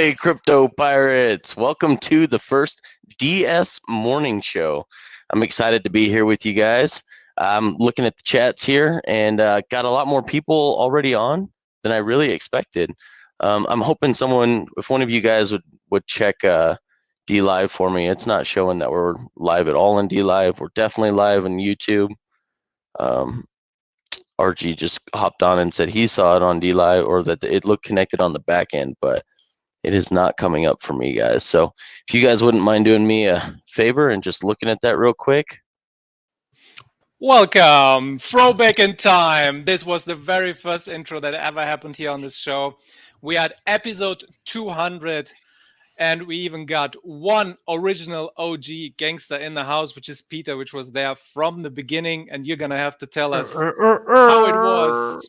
Ahoy, crypto pirates! Welcome to the first DS morning show. I'm excited to be here with you guys. I'm looking at the chats here and got a lot more people already on than I really expected. I'm hoping someone, if one of you guys would check D Live for me. It's not showing that we're live at all in D Live. We're definitely live on YouTube. RG just hopped on and said he saw it on D Live, or that it looked connected on the back end, but it is not coming up for me, guys. So if you guys wouldn't mind doing me a favor and just looking at that real quick. Welcome, throwback in time. This was the very first intro that ever happened here on this show. We had episode 200, and we even got one original OG gangster in the house, which is Peter, which was there from the beginning. And you're gonna have to tell us how it was,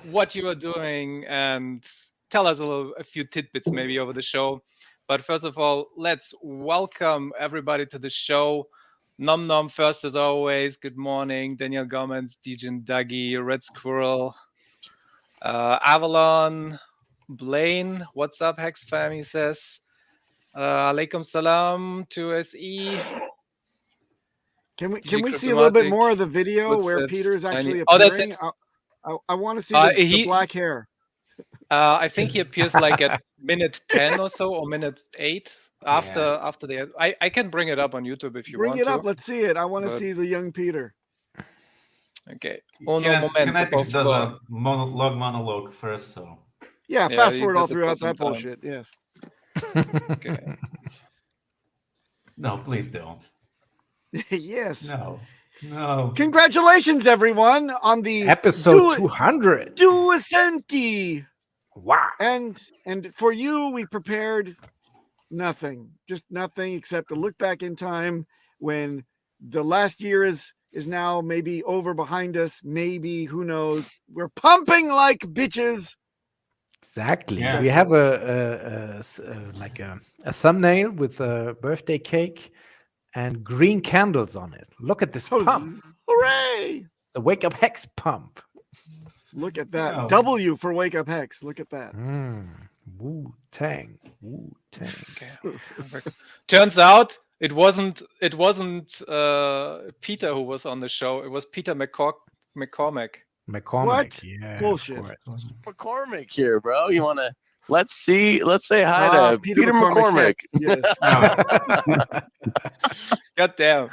what you were doing, and tell us a few tidbits maybe over the show. But first of all, let's welcome everybody to the show. Nom Nom first as always. Good morning. Daniel Gomez, Djinn Dougie, Red Squirrel, Avalon, Blaine. What's up, Hex fam? He says. Alaikum salam to SE. Can we see a little bit more of the video where Peter is actually appearing? I want to see the black hair. I think he appears like at minute 10 or so, or minute 8 after the. I can bring it up on YouTube if you want to. Bring it up. Let's see it. I want to see the young Peter. Okay. Kinetics does a monologue first, so. Yeah, fast forward all throughout that bullshit. Yes. Okay. No, please don't. Yes. No. Congratulations, everyone, on the episode 200. Duecenti. Wow. And for you, we prepared nothing, just nothing except to look back in time when the last year is now maybe over behind us. Maybe, who knows? We're pumping like bitches. Exactly. Yeah. We have a thumbnail with a birthday cake and green candles on it. Look at this pump. Hooray! The Wake Up Hex pump. Look at that. Wow. W for Wake Up Hex. Look at that. Wu-Tang. Wu-Tang. Okay. Turns out it wasn't Peter who was on the show. It was Peter McCormack. What? Yeah, bullshit. McCormick here, bro. You want to let's say hi to Peter McCormick. Yes. God damn.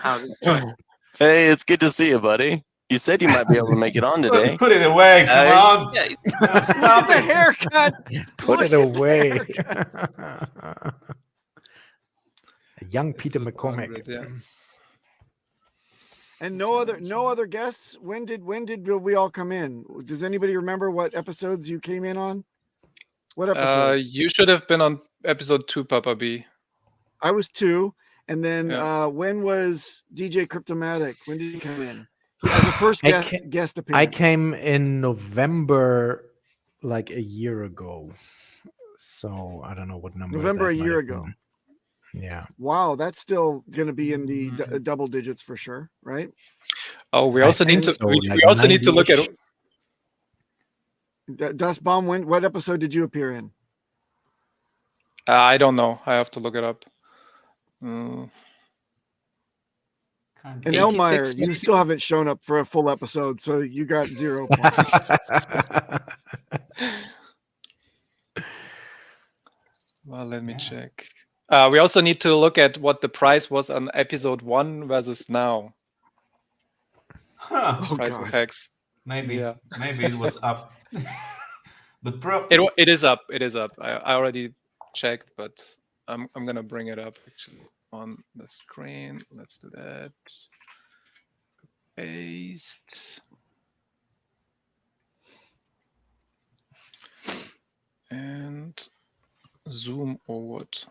Hey, it's good to see you, buddy. You said you might be able to make it on today. Put it away. Come on. No, stop the haircut. Put it away. A young Peter McCormack. Yeah. And no other guests. When did we all come in? Does anybody remember what episodes you came in on? What episode? You should have been on episode 2, Papa B. I was 2, and then when was DJ Cryptomatic? When did he come in? He was the first guest appearance. I came in November, like a year ago. So I don't know what number. November a year ago. Yeah. Wow, that's still going to be in the double digits for sure, right? Oh, we also need to. So, we like also need to look at. Dust Bomb, what episode did you appear in? I don't know. I have to look it up. And Elmeyer, you still haven't shown up for a full episode, so you got 0 points. Well, let me check. We also need to look at what the price was on episode 1 versus now. Price of Hex. Maybe it was up. But it is up. It is up. I already checked, but I'm gonna bring it up actually on the screen. Let's do that. Paste. And zoom or what?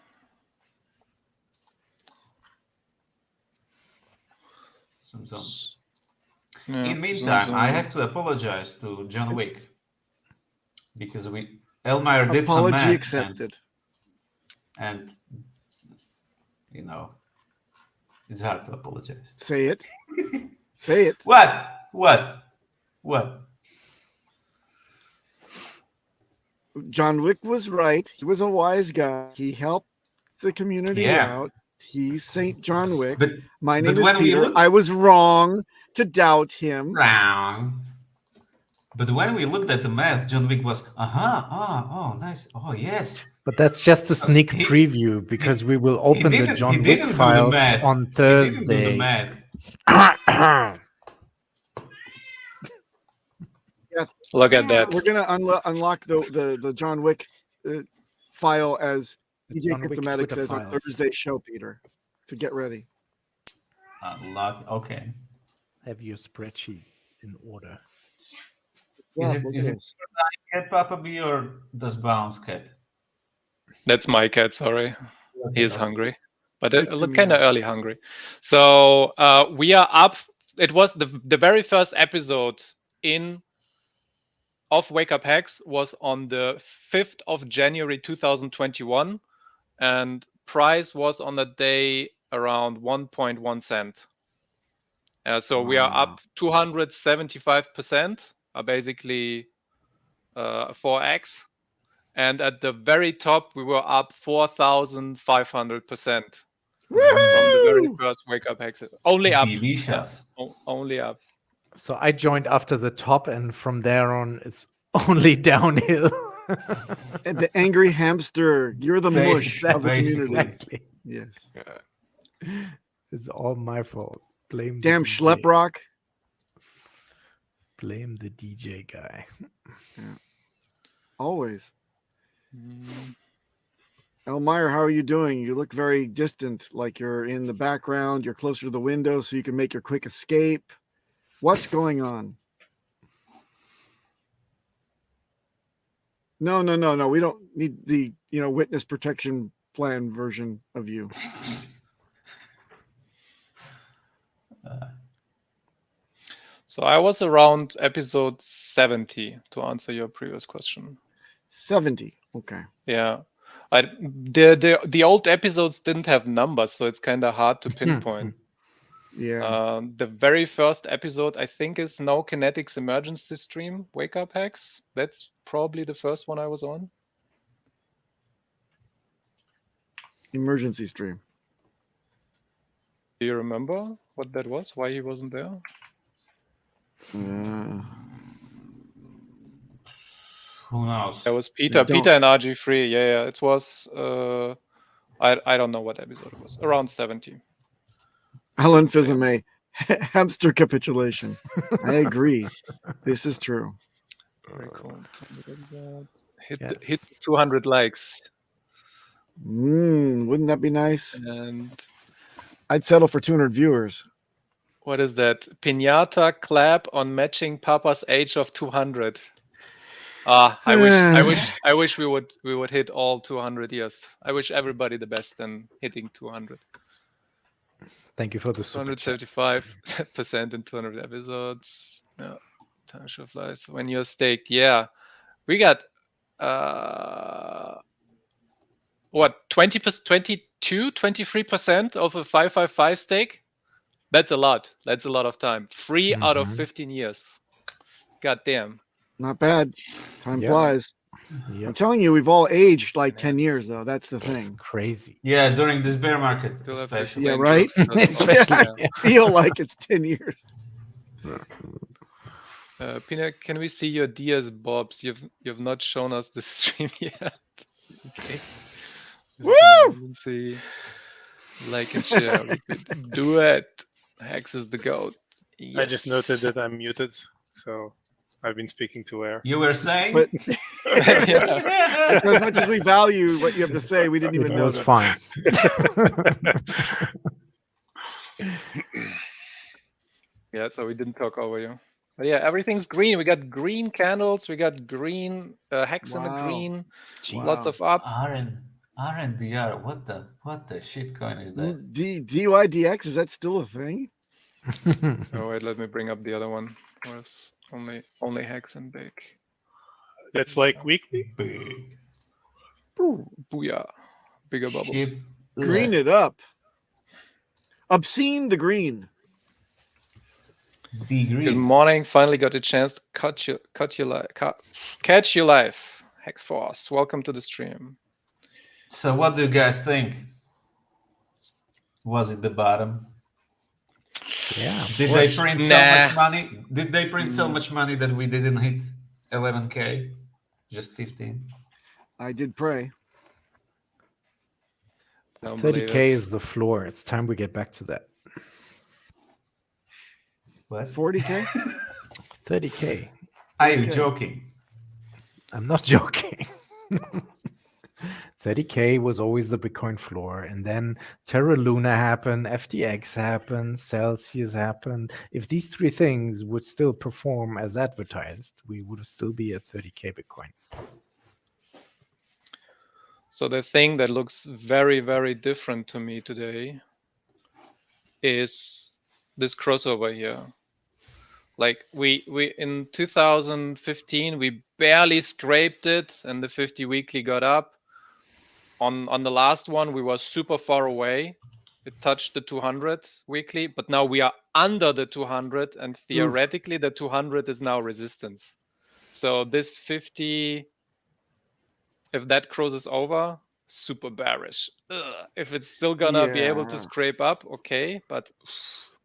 Zoom. Yeah, In the meantime, zoom. I have to apologize to John Wick because Elmeyer did some math. Apology accepted. And it's hard to apologize. Say it. Say it. What? John Wick was right. He was a wise guy. He helped the community Yeah. out. He's Saint John Wick. But My name is when we Peter. look I was wrong to doubt him. wrong. But when we looked at the math, John Wick was oh nice, oh yes. But that's just a sneak he- preview because we will open the John Wick files on He didn't do the Thursday. math. Yes. Look at that. We're gonna unlock the John Wick file as DJ John Wick Cryptomatic Twitter says on files. Thursday's show, Peter. To get ready. Unlock. Okay. Have your spreadsheets in order. Is it Cat Papa B or does Bounce Cat? That's my cat. Sorry, he is hungry, but Like it to look me. kind of early hungry. So we are up. It was the very first episode of Wake Up Hex was on the 5th of January 2021, and price was on that day around 1.1 cent. So we are up 275%, basically 4x. And at the very top, we were up 4,500% from the very first Wake Up Hex. Only up. Delicious. Yeah, only up. So I joined after the top, and from there on, it's only downhill. And the angry hamster. You're the mush of the community. Exactly. Yes. It's all my fault. Blame the Damn DJ. schleprock. Blame the DJ guy. Always. Elmire, how are you doing? You look very distant, like you're in the background. You're closer to the window so you can make your quick escape. What's going on? No. We don't need the witness protection plan version of you. So I was around episode 70 to answer your previous question. 70. Okay. Yeah. The old episodes didn't have numbers, so it's kind of hard to pinpoint. Yeah. The very first episode, I think, is No Kinetics Emergency Stream, Wake Up Hex. That's probably the first one I was on. Emergency stream. Do you remember what that was? Why he wasn't there? Who knows? That was Peter. Peter and RG3. Yeah. It was. I don't know what episode it was. Around 70. Alan Fizame, hamster capitulation. I agree. This is true. Very cool. Hit Yes. hit 200 likes. Wouldn't that be nice? And I'd settle for 200 viewers. what is that? Piñata clap on matching Papa's age of 200. I wish we would hit all 200 years. I wish everybody the best in hitting 200. Thank you for the super chat. 275% in 200 episodes. Yeah, time of life when you're staked. Yeah, we got what 23% of a 555 stake. That's a lot. That's a lot of time. 3 out of 15 years. God damn. Not bad. Time Yeah. flies. Yep. I'm telling you, we've all aged like 10 years, though. That's the thing. Crazy. Yeah, during this bear market, Still have especially. Yeah, social right? angels. Especially. I feel like it's 10 years. Peanut, can we see your Diaz Bobs? You've not shown us the stream yet. Okay. Woo! See, like and share. Do it. Hex is the goat. I just Yes. noted that I'm muted, so I've been speaking to air. You were saying? But Yeah. as much as we value what you have to say, we didn't even It know. was fine. Yeah, so we didn't talk over you. But yeah, everything's green. We got green candles. We got green hex in the Wow. green. Wow. Lots of up. RNDR, what the shit coin is that? DYDX, is that still a thing? Oh wait, let me bring up the other one. Where's only hex and big. That's like weekly. Big. Booyah. Bigger bubble. Cheap. Green it up. Obscene the green. The Good green. morning. Finally got a chance to catch you live. Hex Force, welcome to the stream. So what do you guys think? Was it the bottom? Yeah. Did they print so Nah. much money? Did they print so much money that we didn't hit 11K? Just 15? I did pray. Don't believe 30K it. is the floor. It's time we get back to that. What? 40K? 30K. Are you Okay. joking? I'm not joking. 30K was always the Bitcoin floor. And then Terra Luna happened, FTX happened, Celsius happened. If these three things would still perform as advertised, we would still be at 30K Bitcoin. So the thing that looks very, very different to me today is this crossover here. Like we in 2015 we barely scraped it, and the 50 weekly got up. On the last one we were super far away. It touched the 200 weekly, but now we are under the 200, and theoretically the 200 is now resistance. So this 50, if that crosses over, super bearish. Ugh. If it's still gonna be able to scrape up, okay, but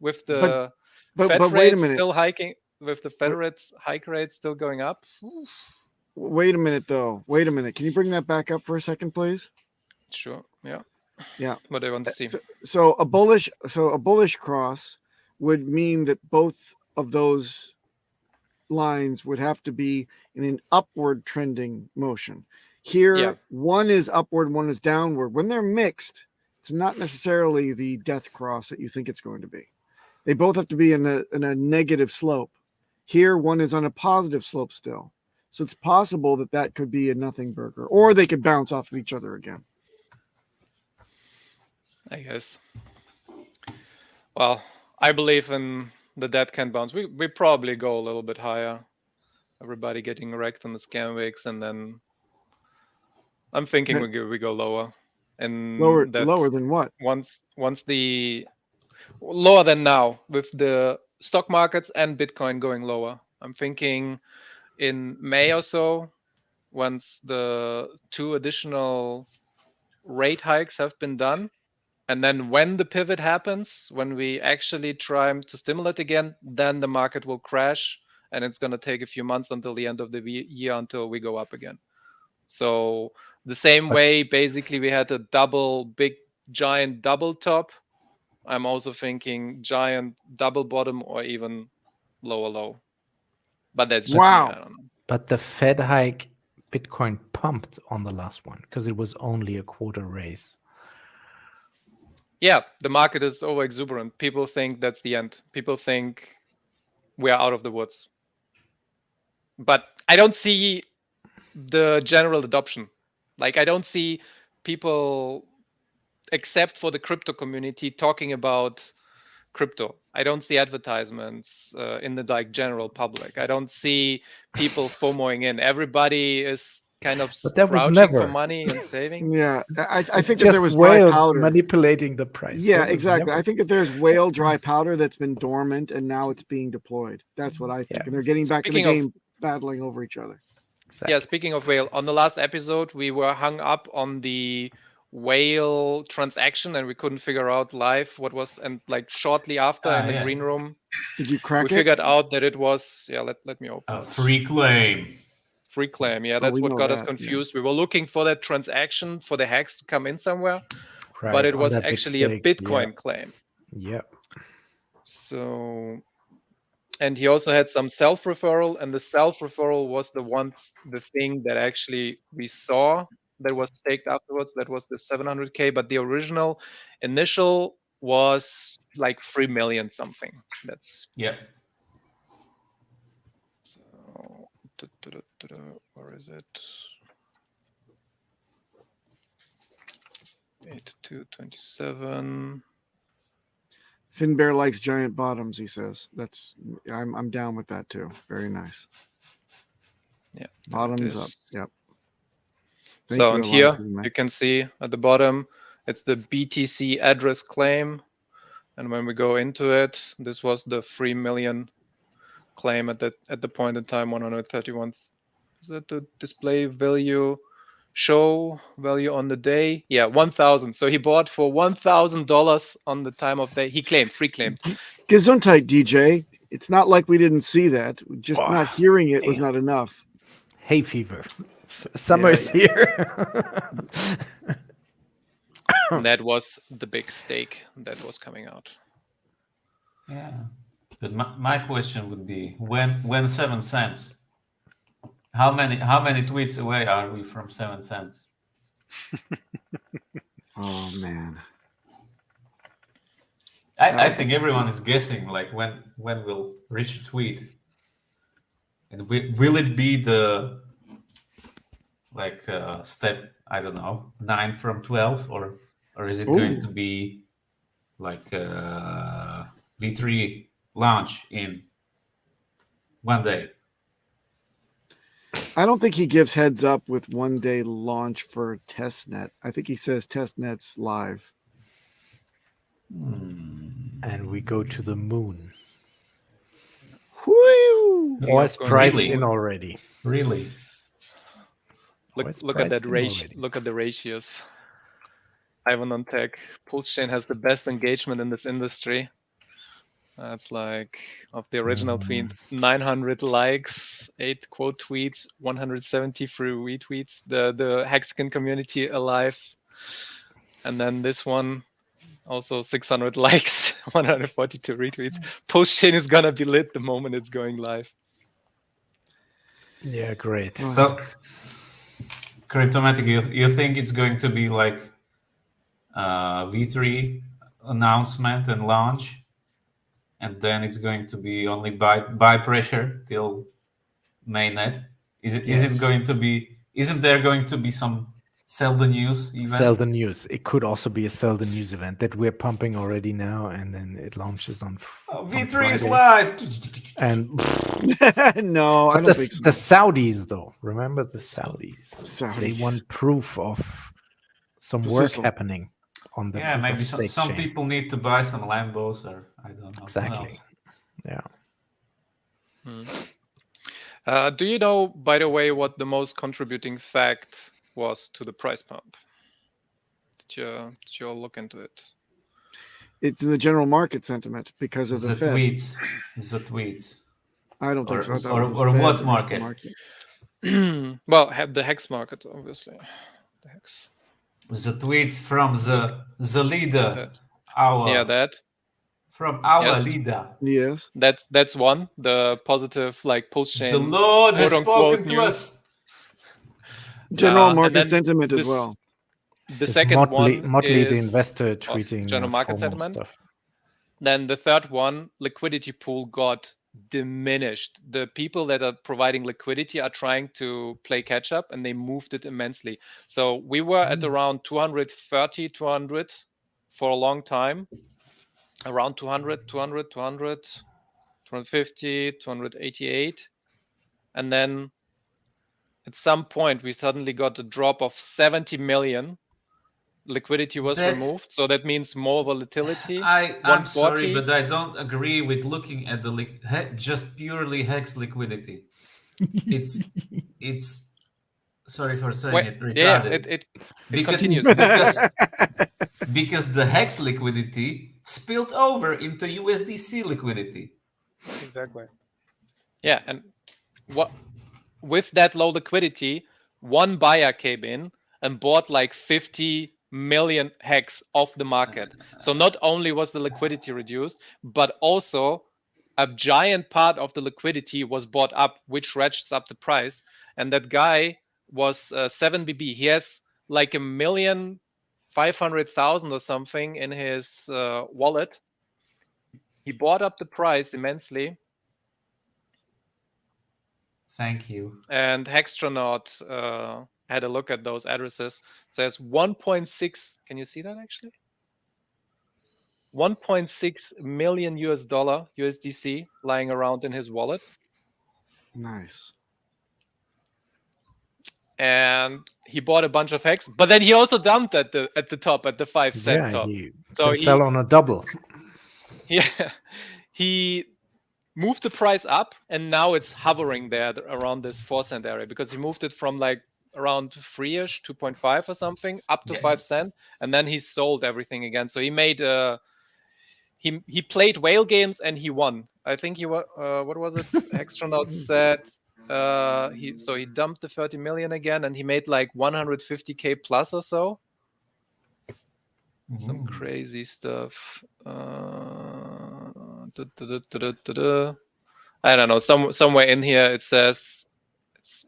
with the Fed But wait a rate minute. still hiking, with the Fed rates hike rate still going up. Wait a minute, though. Wait a minute. Can you bring that back up for a second, please? Sure. Yeah. Yeah. What do you want to see? So a bullish cross would mean that both of those lines would have to be in an upward trending motion. Here, one is upward, one is downward. When they're mixed, it's not necessarily the death cross that you think it's going to be. They both have to be in a negative slope. Here, one is on a positive slope still. So it's possible that that could be a nothing burger, or they could bounce off of each other again. I guess. Well, I believe in the dead can bounce. We probably go a little bit higher. Everybody getting wrecked on the scam wicks, and then I'm thinking we go lower. And lower than what? Once the lower than now, with the stock markets and Bitcoin going lower. I'm thinking in May or so, once the 2 additional rate hikes have been done, and then when the pivot happens, when we actually try to stimulate again, then the market will crash, and it's going to take a few months until the end of the year until we go up again. So the same way, basically, we had a giant double top. I'm also thinking giant double bottom or even lower low. But that's just me, I don't know. But the Fed hike, Bitcoin pumped on the last one because it was only a quarter raise. Yeah, the market is over exuberant. People think that's the end. People think we are out of the woods. But I don't see the general adoption. Like, I don't see people, except for the crypto community, talking about crypto. I don't see advertisements in the general public. I don't see people FOMOing in. Everybody is kind of crouching for money and saving. Yeah, I think that there was dry powder manipulating the price. Yeah, exactly. I think that there's whale dry powder that's been dormant and now it's being deployed. That's what I think. And they're getting back in the game, battling over each other. Exactly. Yeah, speaking of whale, on the last episode, we were hung up on the whale transaction and we couldn't figure out live what was, and like shortly after in the green room, did you crack we figured out that it was, let me open a free claim. Free claim, yeah, that's what got us confused. We were looking for that transaction for the hex to come in somewhere, but it was actually a Bitcoin claim. Yep. So, and he also had some self-referral, and the self-referral was the thing that actually we saw that was staked afterwards. That was the 700K, but the initial was like 3 million something. That's So, where is it? 8227. Finbear likes giant bottoms, he says. I'm down with that too. Very nice. Yeah. Bottoms up. Yep. So and here you can see at the bottom, it's the BTC address claim. And when we go into it, this was the 3 million claim at the point in time, 131 Is that the display value? Show value on the day? Yeah, 1,000. So he bought for $1,000 on the time of day. He claimed, free claimed. Gesundheit, DJ. It's not like we didn't see that. Just not hearing it was not enough. Hay fever. Summer's here. That was the big stake that was coming out. Yeah. But my question would be, when 7 cents? How many tweets away are we from 7 cents? Oh man. I think everyone is guessing like when we'll reach a tweet. And will it be the like step, I don't know, 9 from 12, or is it going to be like V3 launch in 1 day? I don't think he gives heads up with 1 day launch for testnet. I think he says testnet's live. And we go to the moon. Whoo! Or it's priced Really? in already. Really? Look at that ratio. Look at the ratios. Ivan on Tech. Pulse Chain has the best engagement in this industry. That's like of the original tweet, 900 likes, 8 quote tweets, 173 retweets. The Hexican community alive, and then this one also 600 likes, 142 retweets. Post chain is gonna be lit the moment it's going live. Yeah, great. So, Cryptomatic, you think it's going to be like V3 announcement and launch? And then it's going to be only buy pressure till mainnet. Is it going to be? Isn't there going to be some sell the news event? Sell the news. It could also be a sell the news event that we're pumping already now, and then it launches on. V3 is live. And No, I don't think so. the Saudis, though. Remember the Saudis? They Saudis. want proof of some work Sizzle. happening on the. Yeah, proof maybe of some stake chain. people need to buy some Lambos, or I don't know. Who Exactly. knows? Yeah. Do you know, by the way, what the most contributing fact was to the price pump? Did you all look into it? It's in the general market sentiment because of the Fed. Tweets. The tweets. I don't think so. I thought Or it was the what Fed against the market? Well, have the hex market, obviously. The hex. The tweets from the leader. That. Our Yeah, that. from our Yes. leader. Yes. That's one. The positive, like post chain. The Lord has quote-unquote spoken to news. us. General and market then sentiment as this- well. The It's second Motley, one Motley is the investor tweeting general market FOMO sentiment. stuff. Then the third one, liquidity pool got diminished. The people that are providing liquidity are trying to play catch up, and they moved it immensely. So we were at around 230, 200 for a long time. Around 200, 200, 200, 250, 288. And then at some point, we suddenly got a drop of 70 million. Liquidity was removed, so that means more volatility. I'm sorry, 140. but I don't agree with looking at the just purely hex liquidity. It's sorry for saying it, retarded. It because, continues. because the hex liquidity spilled over into USDC liquidity. Exactly. Yeah, and what with that low liquidity, one buyer came in and bought like 50 million hex off the market. So not only was the liquidity reduced, but also a giant part of the liquidity was bought up, which ratchets up the price. And that guy was 7BB. He has like 1,500,000 or something in his wallet. He bought up the price immensely. Thank you. And Hextronaut had a look at those addresses. So there's 1.6. Can you see that actually? 1.6 million US dollar USDC lying around in his wallet. Nice. And he bought a bunch of hex, but then he also dumped at the top at the 5 cent top. You So can sell on a double. Yeah, he moved the price up, and now it's hovering there around this 4-cent area because he moved it from like around 3-ish, 2.5 or something, up to 5 cents, and then he sold everything again. So he made he played whale games and he won. I think he what was it? Hextronaut said he dumped the 30 million again, and he made like 150k plus or so. Some crazy stuff. I don't know. Somewhere in here it says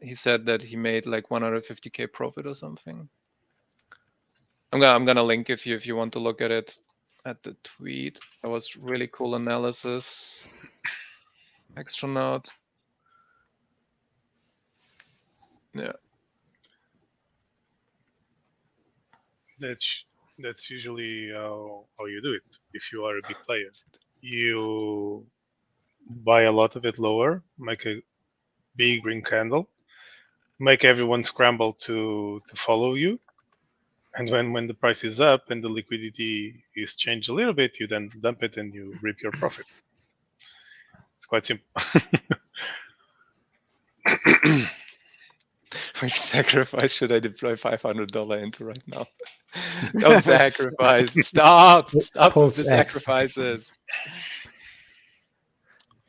he said that he made like 150k profit or something. I'm gonna link if you want to look at it at the tweet. That was really cool analysis. Hextronaut. Yeah. That's usually how you do it. If you are a big player, you buy a lot of it lower, make a big green candle, make everyone scramble to follow you, and when the price is up and the liquidity is changed a little bit, you then dump it and you reap your profit. It's quite simple. Which sacrifice should I deploy $500 into right now? Don't sacrifice. Stop with the sacrifices.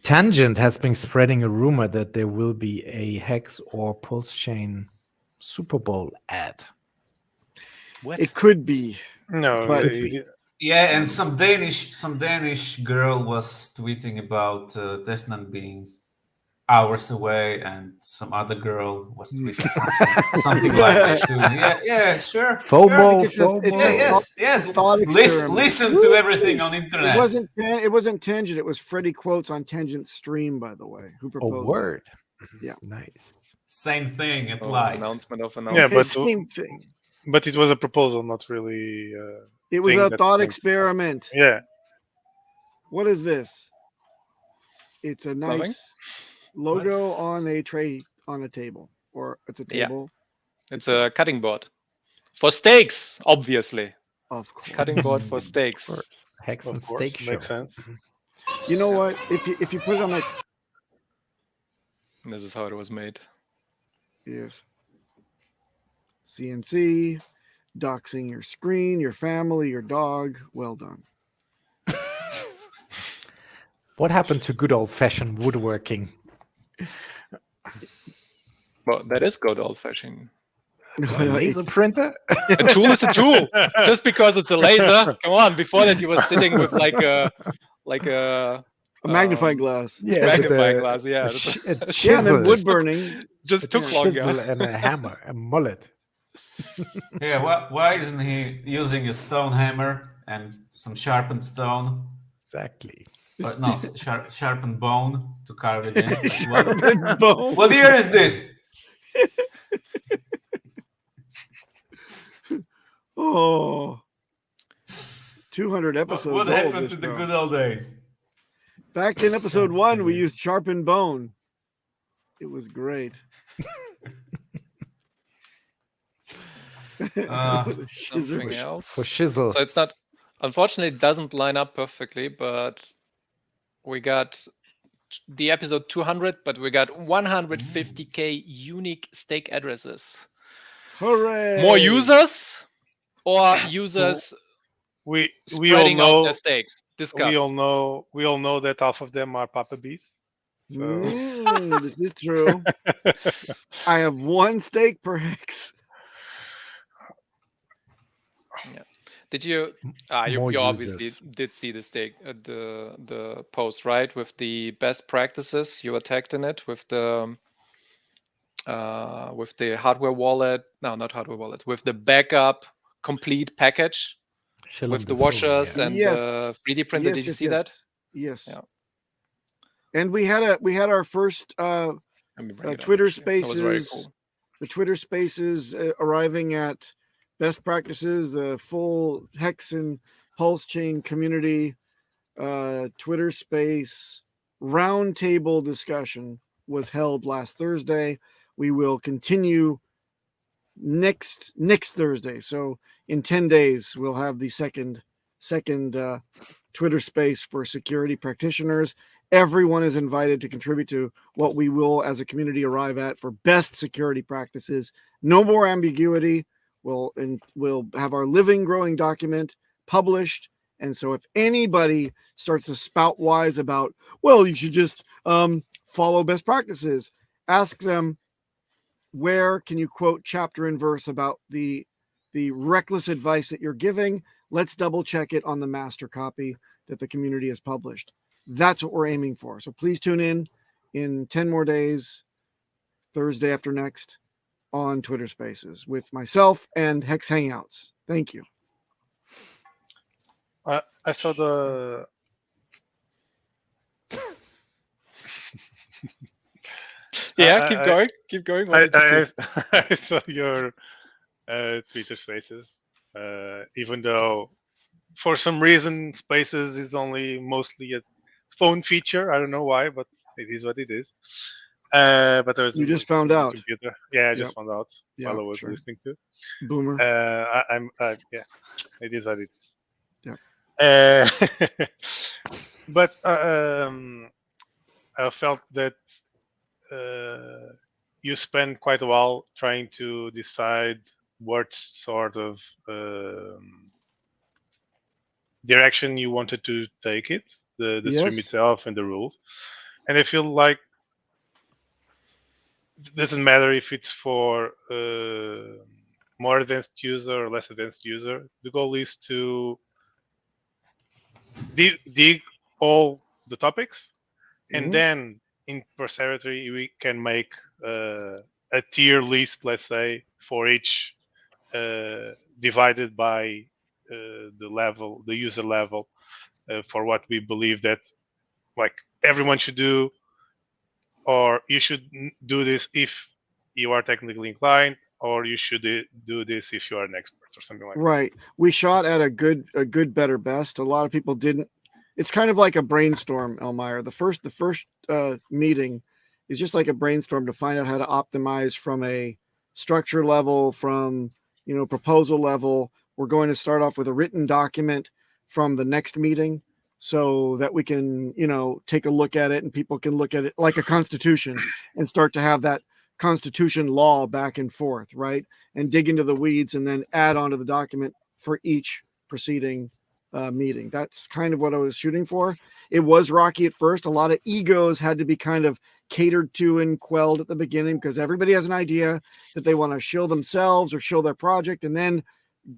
Tangent has been spreading a rumor that there will be a Hex or Pulse Chain Super Bowl ad. What? It could be. No, But- Yeah, and some Danish girl was tweeting about Desnan being hours away, and some other girl was tweeting something like that too. Yeah, sure. FOMO, Sure, because FOMO. Yes. thought experiment. Listen to everything on internet. It wasn't Tangent. It was Freddie Quotes on Tangent Stream, by the way, who A proposed word. Yeah. Nice. Same thing Oh, applies. announcement of Yeah, announcement. that. but Same thing. but it was a proposal, not really. It was thing a that thought makes- experiment. Yeah, What is this? It's a Loving? nice logo on a tray on a table, or it's a Yeah. table. It's a cutting board for steaks, obviously. Of course. Cutting board for steaks. Hex and of course, Steak makes Show. sense. You know what? If you put it on a And this is how it was made. yes, CNC, doxing your screen, your family, your dog. Well done. What happened to good old-fashioned woodworking? Well, that is good old-fashioned. A laser printer? A tool is a tool. Just because it's a laser. Come on. Before that, you were sitting with like a A magnifying glass. magnifying glass. Yeah. A Yeah, and chisel, then wood burning. Just took chisel longer. and a hammer, a mullet. Yeah, why isn't he using a stone hammer and some sharpened stone? Exactly. But no, sharpened bone to carve it in. Sharpened bone. What year is this? Oh. 200 episodes. What old, happened this to the show. good old days? Back in episode 1, we used sharpened bone. It was great. Something else. For shizzle. So it's not, unfortunately, it doesn't line up perfectly, but we got the episode 200, but we got 150k unique stake addresses. Hooray! More users or users We all spreading out know their stakes? Discuss. we all know that half of them are Papa Bees. So This is true. I have one stake per hex. Did you? More You obviously users. did see the stake, the post, right? With the best practices, you were tagged in it with the hardware wallet. No, not hardware wallet. With the backup complete package Shell with on the floor, washers yeah. and Yes. the 3D printer. Did you see that? Yes. Yeah. And we had our first Let me bring it up, Twitter actually. That was very Spaces. cool. The Twitter Spaces arriving at best practices, the full Hex and Pulse Chain community Twitter Space roundtable discussion was held last Thursday. We will continue next Thursday. So in 10 days, we'll have the second Twitter Space for security practitioners. Everyone is invited to contribute to what we will, as a community, arrive at for best security practices. No more ambiguity. We'll have our living, growing document published. And so if anybody starts to spout wise about, well, you should just follow best practices, ask them, where can you quote chapter and verse about the reckless advice that you're giving? Let's double check it on the master copy that the community has published. That's what we're aiming for. So please tune in 10 more days, Thursday after next, on Twitter Spaces with myself and Hex Hangouts. Thank you. I saw the Yeah, keep going. What did you see? I saw your Twitter Spaces, even though for some reason Spaces is only mostly a phone feature. I don't know why, but it is what it is. But I was You just found out. computer. Yeah, I just found out while I was sure. listening to. Boomer. Yeah, it is what it is. Yeah. But I felt that you spend quite a while trying to decide what sort of direction you wanted to take it, the stream itself and the rules. And I feel like it doesn't matter if it's for more advanced user or less advanced user. The goal is to dig all the topics, and then in posterity we can make a tier list, let's say, for each divided by the user level, for what we believe that like everyone should do, or you should do this if you are technically inclined, or you should do this if you are an expert or something like that. Right. We shot at a good, better, best. A lot of people didn't. It's kind of like a brainstorm, Elmire. The first meeting is just like a brainstorm to find out how to optimize from a structure level, from proposal level. We're going to start off with a written document from the next meeting, so that we can take a look at it, and people can look at it like a constitution and start to have that constitution law back and forth, right? And dig into the weeds and then add onto the document for each preceding meeting. That's kind of what I was shooting for. It was rocky at first. A lot of egos had to be kind of catered to and quelled at the beginning, because everybody has an idea that they want to shill themselves or shill their project, and then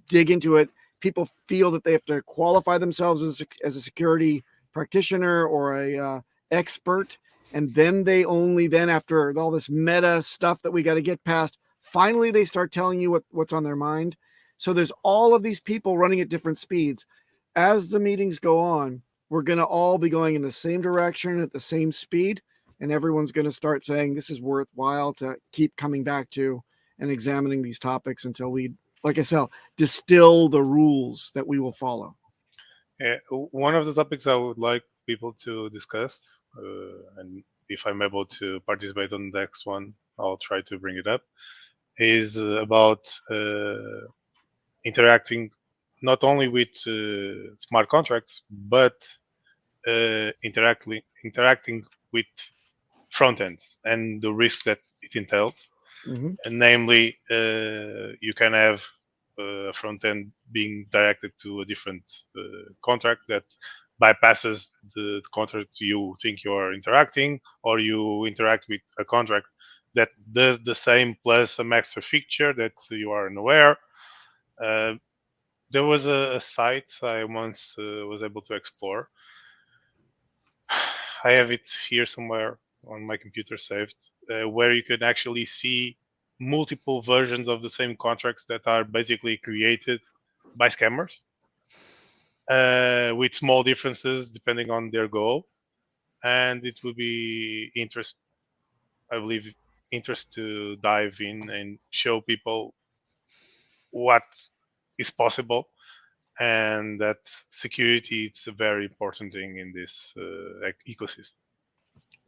dig into it. People feel that they have to qualify themselves as a security practitioner or a expert, and then then after all this meta stuff that we got to get past, finally they start telling you what's on their mind. So there's all of these people running at different speeds. As the meetings go on, we're going to all be going in the same direction at the same speed, and everyone's going to start saying this is worthwhile to keep coming back to and examining these topics until we, like I said, distill the rules that we will follow. One of the topics I would like people to discuss, and if I'm able to participate on the next one, I'll try to bring it up, is about interacting not only with smart contracts, but interacting with front ends and the risks that it entails. And namely, you can have a front end being directed to a different contract that bypasses the contract you think you are interacting, or you interact with a contract that does the same plus some extra feature that you are unaware. There was a site I once was able to explore. I have it here somewhere on my computer saved, where you can actually see multiple versions of the same contracts that are basically created by scammers, with small differences depending on their goal. And it would be interest to dive in and show people what is possible, and that security is a very important thing in this ecosystem.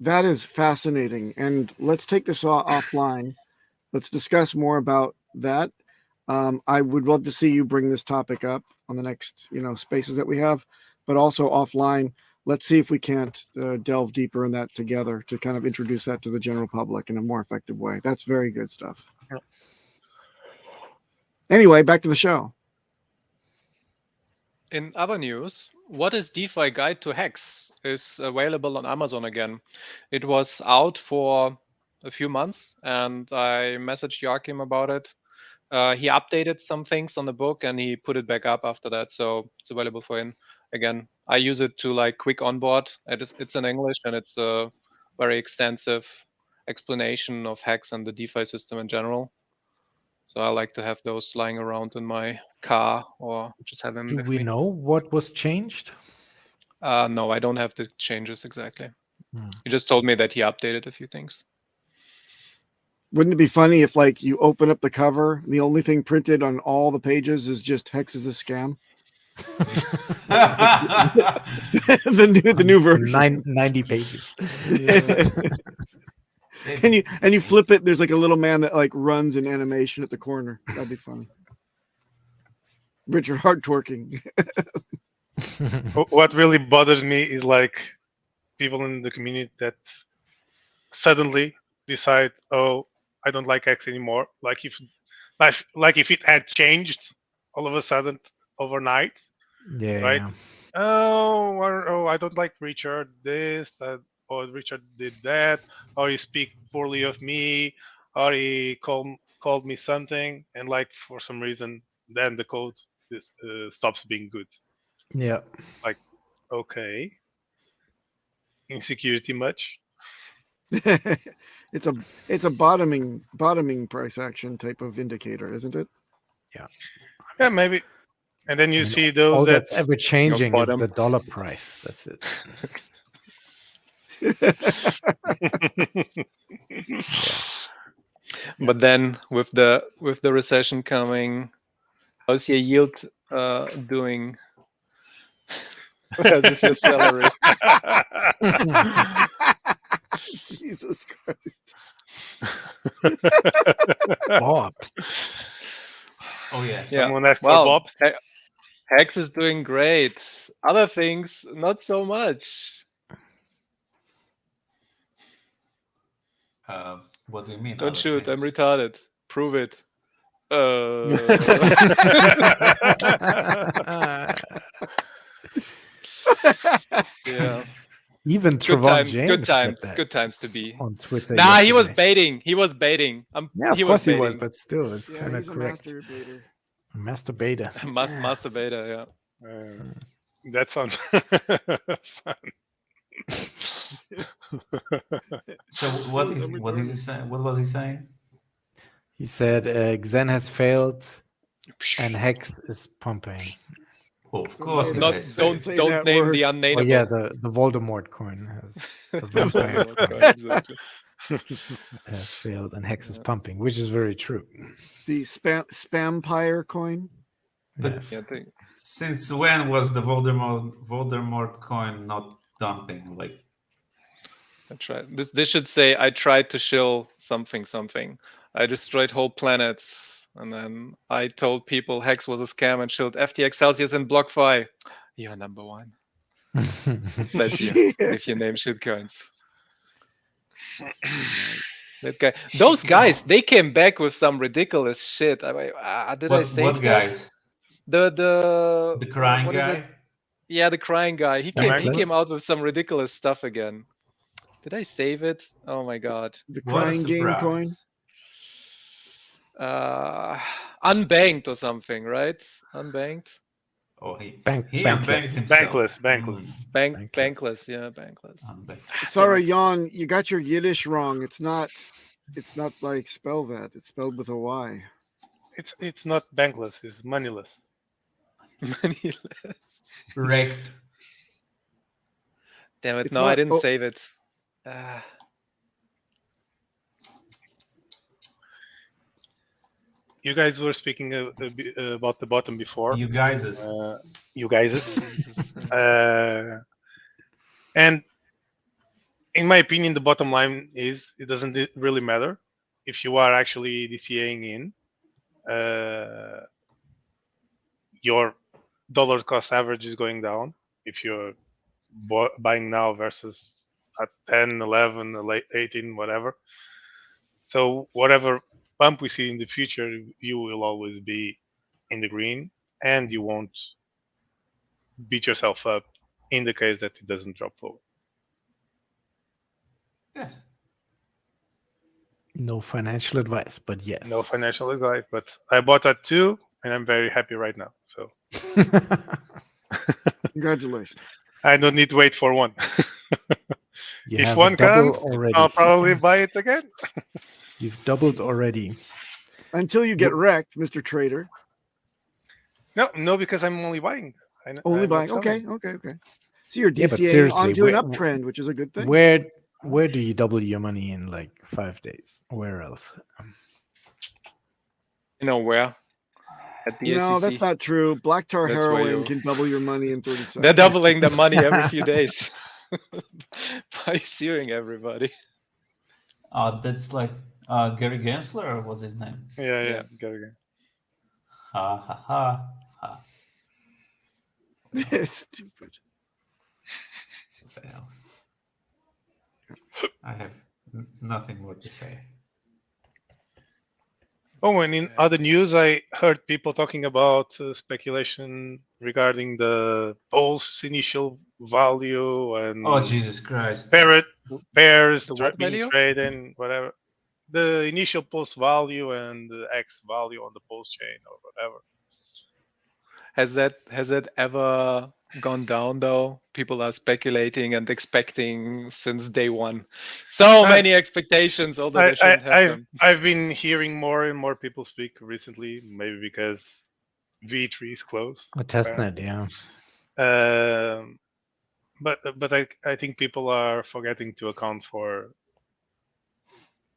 That is fascinating. And let's take this offline. Let's discuss more about that. I would love to see you bring this topic up on the next, spaces that we have, but also offline. let's see if we can't delve deeper in that together to kind of introduce that to the general public in a more effective way. That's very good stuff. Yeah. Anyway, back to the show. In other news, What is DeFi Guide to Hex is available on Amazon again. It was out for a few months, and I messaged Joachim about it. He updated some things on the book, and he put it back up after that, so it's available for him again. I use it to like quick onboard. It's in English, and it's a very extensive explanation of Hex and the DeFi system in general. So I like to have those lying around in my car or just have them Do with we me. know what was changed? No, I don't have the changes exactly. Hmm. He just told me that he updated a few things. Wouldn't it be funny if like you open up the cover and the only thing printed on all the pages is just Hex is a scam? the new version. 90 pages. and you flip it, there's like a little man that like runs in animation at the corner. That'd be funny. Richard Hart twerking. What really bothers me is like people in the community that suddenly decide, oh, I don't like X anymore. Like if it had changed all of a sudden overnight, Yeah. right? Yeah. Oh, I don't like Richard this, or Richard did that, or he speak poorly of me, or he called me something, and like for some reason, then the code stops being good. Yeah. Like, okay, insecurity much? It's a bottoming price action type of indicator, isn't it? Yeah, maybe. And then you see those All that that's ever changing is bottom. the dollar price. That's it. But then with the recession coming, how's your yield doing? Versus your salary. Jesus Christ. Bob. Oh yeah. Yeah. Someone asked for Well, Bob. Hex is doing great. Other things, not so much. What do you mean? Don't other shoot, I'm things? retarded. Prove it. Yeah. Even Good Trevon time, James good said times, that good times to be. on Twitter. Nah, he was yesterday. baiting. He was baiting. Yeah, of he course was he was, baiting. but still, it's Yeah, kind of he's a correct. masturbator. Masturbator. Master beta, yeah. That sounds fun. So what is he saying? What was he saying? He said Xen has failed and Hex is pumping. Oh, of course, say it that. has Don't Say don't that name word. the Oh unnameable. yeah, the Voldemort coin has the vampire Voldemort coin coin, exactly. has failed and Hex is pumping, which is very true. The Spampire coin. But Yes. Yeah, I think. since when was the Voldemort coin not dumping? Like, I tried. This should say I tried to shill something. I destroyed whole planets, and then I told people Hex was a scam and shilled FTX Celsius and BlockFi. You're number one. That's you. If you name shitcoins. That guy. Those guys, they came back with some ridiculous shit. Did I say what guys? The The crying what is guy? it? Yeah, the crying guy. He Bankless? came out with some ridiculous stuff again. Did I save it? Oh my god. The What a crying game surprise. coin. Unbanked or something, right? Unbanked. Oh, he Bankless. unbanked himself. Bankless. Bankless. Bankless, yeah, bankless. Unbanked. Sorry, Jan, you got your Yiddish wrong. It's not like spell that. It's spelled with a Y. It's not bankless. It's moneyless. Moneyless. Wrecked. Damn it! It's No, I not- didn't oh. save it. You guys were speaking about the bottom before. You guys is You guys. And in my opinion, the bottom line is it doesn't really matter if you are actually DCAing in. Your dollar cost average is going down if you're buying now versus at 10, 11, late 18, whatever. So whatever pump we see in the future, you will always be in the green, and you won't beat yourself up in the case that it doesn't drop lower. Yes. No financial advice, but yes. No financial advice, but I bought at 2, and I'm very happy right now. So Congratulations. I don't need to wait for 1. You If have 1 a double comes, already. I'll probably buy it again. You've doubled already. Until you get wrecked, Mr. Trader. No, because I'm only buying. Only I'm not buying. Okay, selling. okay. So you're Yeah, but DCAing seriously, onto an where- uptrend, which is a good thing. Where do you double your money in like 5 days? Where else? You know where? At the No, SEC. that's not true. Black tar That's where heroin you- can double your money in 30 seconds. They're doubling the money every few days by suing everybody. That's like Gary Gensler, or what's his name? Yeah. Go again. Ha ha ha ha. It's stupid. What the hell? I have nothing more to say. Oh, and in other news, I heard people talking about speculation regarding the pulse initial value and Oh Jesus Christ! pairs The what being value? traded, whatever. The initial pulse value and the X value on the pulse chain or whatever. Has that ever gone down though? People are speculating and expecting since day one. So many expectations, although they shouldn't have them. I've been hearing more and more people speak recently, maybe because V3 is close. A testnet, yeah. But I think people are forgetting to account for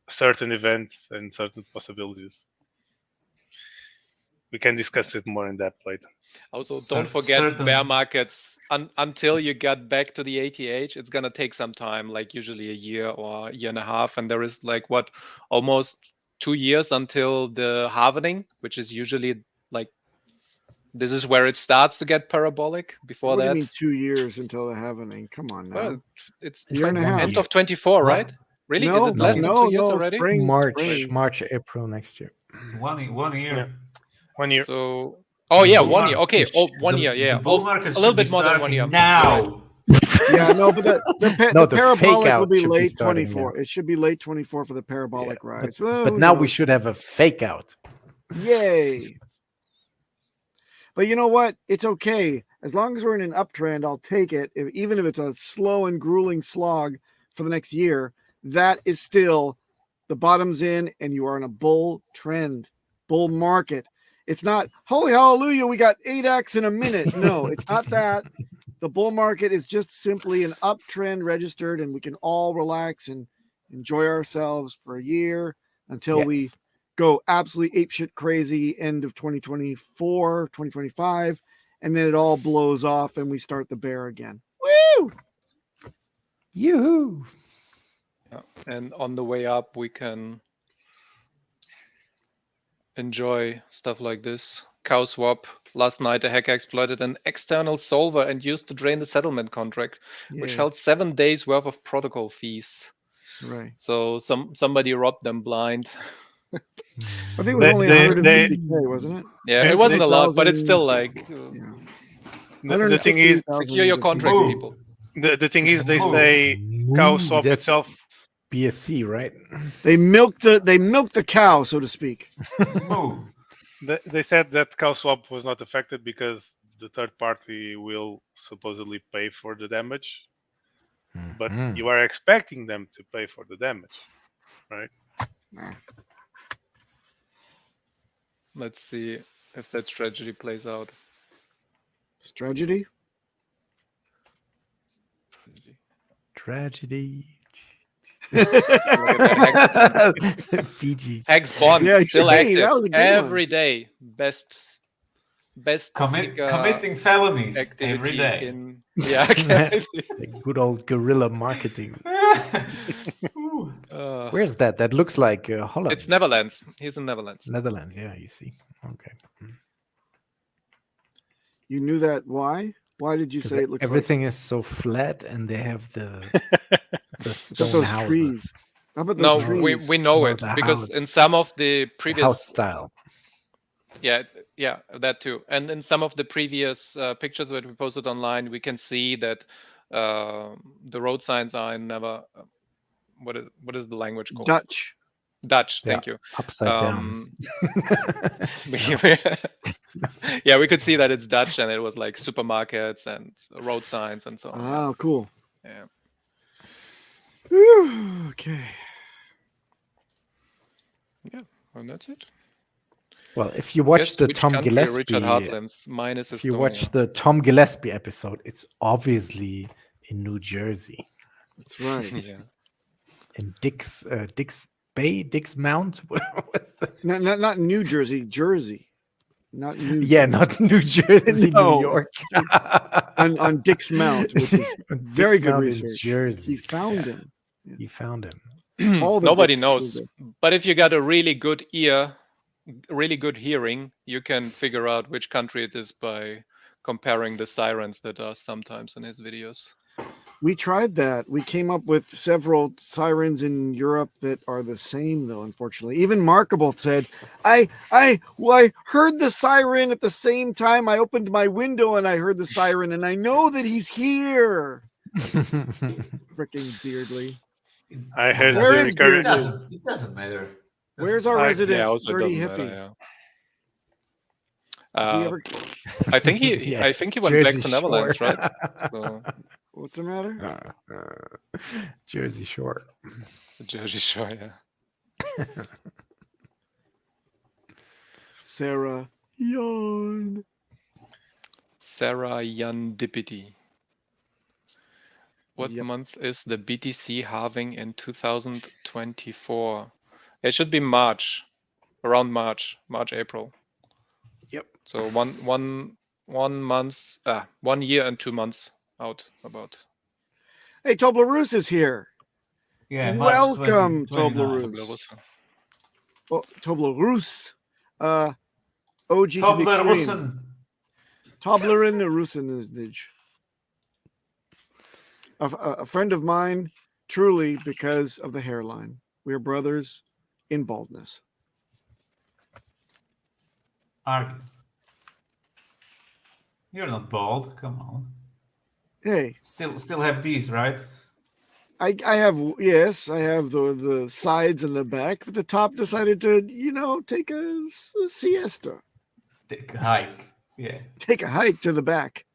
certain events and certain possibilities. We can discuss it more in depth later. Also, don't forget bear markets. Until you get back to the ATH, it's gonna take some time, like usually a year or a year and a half. And there is like almost 2 years until the halving, which is usually like this is where it starts to get parabolic. Before What that, do you mean 2 years until the halving? Come on now. well, it's Year and a half. end of 24, right? Really? No, is it less than 2 years no, already? spring, March, April next year. 1 year. Yeah. 1 year. So, oh yeah, bull 1 year. market- Okay, 1 year. Yeah, The bull market a little should be bit more than 1 year. starting You're right. now. Yeah, no, but No, the the fake parabolic out will be should be late starting 24. It should be late 24 for the parabolic rise. Well, But who now we knows? should have a fake out. Yay. But you know what? It's okay. As long as we're in an uptrend, I'll take it. Even if it's a slow and grueling slog for the next year, that is still the bottom's in and you are in a bull trend, bull market. It's not, holy hallelujah, we got 8x in a minute. No, it's not that. The bull market is just simply an uptrend registered, and we can all relax and enjoy ourselves for a year until we go absolutely apeshit crazy end of 2024, 2025, and then it all blows off and we start the bear again. Woo! Yoo-hoo! Yeah. And on the way up, we can enjoy stuff like this. Cow swap. Last night, a hacker exploited an external solver and used to drain the settlement contract, which Yeah, held 7 days worth of protocol fees. right. So somebody robbed them blind. I think it was only They- 150K, wasn't it? Yeah, Yeah, it wasn't a lot, but 8,000 it's still like Yeah. The thing is, 150,000 secure your contracts, Ooh. people. the thing is, they Ooh. say cow swap That's itself. BSC, right? They milked the cow, so to speak. Move. They said that cow swap was not affected because the third party will supposedly pay for the damage, but Mhm. you are expecting them to pay for the damage, right? Let's see if that strategy plays out. Strategy. Tragedy. Look at that BGs. Hex bond Yeah, still hey, that active was a good one. every day. Best Committing felonies activity every day. in okay. The good old guerrilla marketing. Ooh. Where's that? That looks like Holland. It's Netherlands. He's in Netherlands. Netherlands. Yeah, you see. Okay. You knew that. Why? Why did you 'Cause say it looks everything is so flat, and they have the like stone those houses. trees? How about No, those trees? we know No, it the because house. in some of the House previous style. yeah that too, and in some of the previous pictures that we posted online, we can see that the road signs are in never what is the language called? Dutch. Dutch. Yeah, Thank you. upside down. Yeah, we could see that it's Dutch, and it was like supermarkets and road signs and so on. Oh, cool. Yeah. Whew, okay. Yeah, and that's it. Well, if you watch Guess the which Tom country Richard Gillespie, Hartland's minus if you watch Estonia. the Tom Gillespie episode, it's obviously in New Jersey, That's right. Yeah. in Dick's Bay, Dick's Mount. What's the- Not New Jersey, Jersey. Not New yeah, Jersey. not New Jersey, No. New York. on Dick's Mount, which is On very Dick's good Mount in research. Jersey. He found Yeah. him. He found him. All the Nobody Dicks knows, killed but if you got a really good ear, really good hearing, you can figure out which country it is by comparing the sirens that are sometimes in his videos. We tried that. We came up with several sirens in Europe that are the same, though. Unfortunately, even Markable said, "I heard the siren at the same time. I opened my window and I heard the siren, and I know that he's here." Freaking Beardly. I heard Where the is recurring. It doesn't matter. Where's our I- resident Yeah, also it dirty doesn't hippie? matter, Has he ever? I think he Yeah, I think he it's went back Jersey to Netherlands, Shore. right? So, What's the matter? Jersey Shore. Jersey Shore, yeah. Sarah yawn. Sarah Yandipity. What Yep. month is the BTC halving in 2024? It should be March, around March, April. Yep. So one month, 1 year and 2 months out about. Hey, Toblerone is here. Yeah, March Welcome, 2029. Toblerone. Oh, Toblerone. OG to the extreme. Toblerone. Toblerone Rusinage. A friend of mine, truly, because of the hairline. We are brothers in baldness. Are you? You're not bald. Come on. Hey, Still have these, right? I have, yes, I have the sides and the back, but the top decided to, take a siesta. Take a hike. Yeah. Take a hike to the back.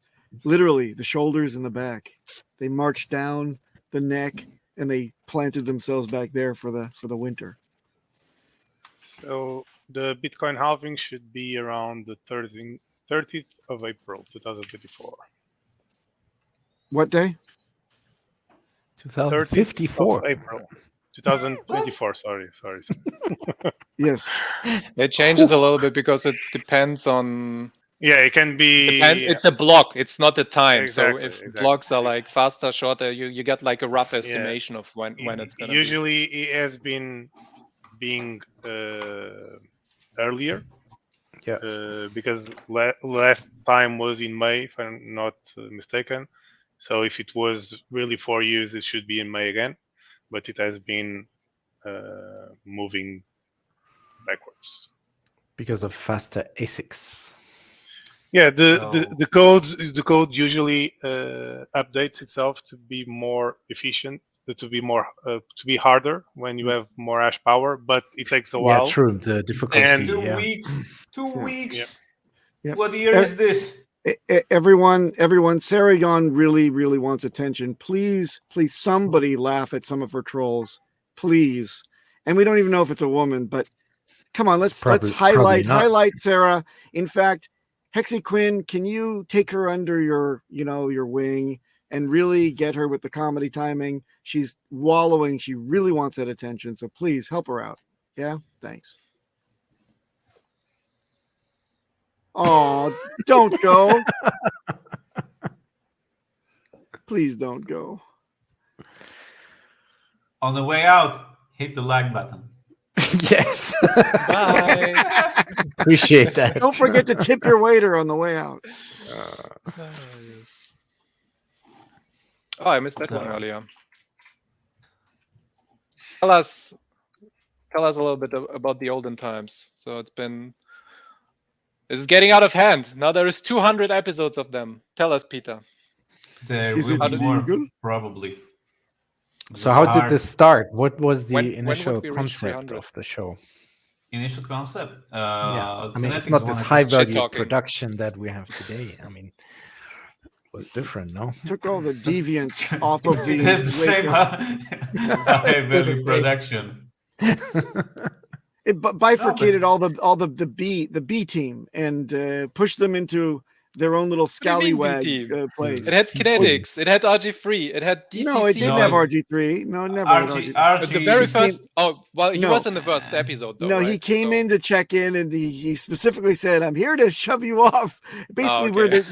Literally, the shoulders and the back. They marched down the neck and they planted themselves back there for the winter. So the Bitcoin halving should be around the 30th of April, 2024. What day? 2054. Of April, 2024. Sorry. Yes. It changes a little bit because it depends on. Yeah, it can be. It's a block. It's not a time. Exactly, so if exactly. blocks are like faster, shorter, you get like a rough estimation of when it's gonna Usually it has been being earlier. Yeah. Because last time was in May, if I'm not mistaken. So if it was really 4 years, it should be in May again. But it has been moving backwards. Because of faster ASICs. Yeah, the code usually updates itself to be more efficient, to be harder when you have more hash power, but it takes a while. Yeah, true. The difficulty. And 2 weeks. 2 Yeah. weeks. Yeah. What year is this? Everyone, Sarah Yon really wants attention. Please, somebody laugh at some of her trolls, please. And we don't even know if it's a woman, but come on, let's highlight Sarah. In fact, Hexicans, can you take her under your wing and really get her with the comedy timing? She's wallowing. She really wants that attention. So please help her out. Yeah, thanks. Oh, don't go. Please don't go. On the way out, hit the like button. Yes. Bye. Appreciate that. Don't forget to tip your waiter on the way out. Oh, I missed that So- one earlier. Tell us a little bit about the olden times. So it's getting out of hand. Now there is 200 episodes of them. Tell us, Peter. There Is will it be more, legal? probably. So how did this start? What was the When would initial we reach concept 300? of the show? Initial concept? Yeah, I mean, it's Kinetics not this wanted to- high shit value talking. production that we have today. I mean, it was different, no? Took all the deviants off of the. It has the wake same up. high value production. It bifurcated all the B team and pushed them into their own little What do you mean, scallywag B-team? place. It had CT. kinetics. It had RG3. It had DCC. No, it didn't No, have it- RG3. No, it never had RG, RG3. The very RG, first. Oh, well, he No. was in the first episode, though. No, he right? came So- in to check in, and he specifically said, "I'm here to shove you off." Basically, okay.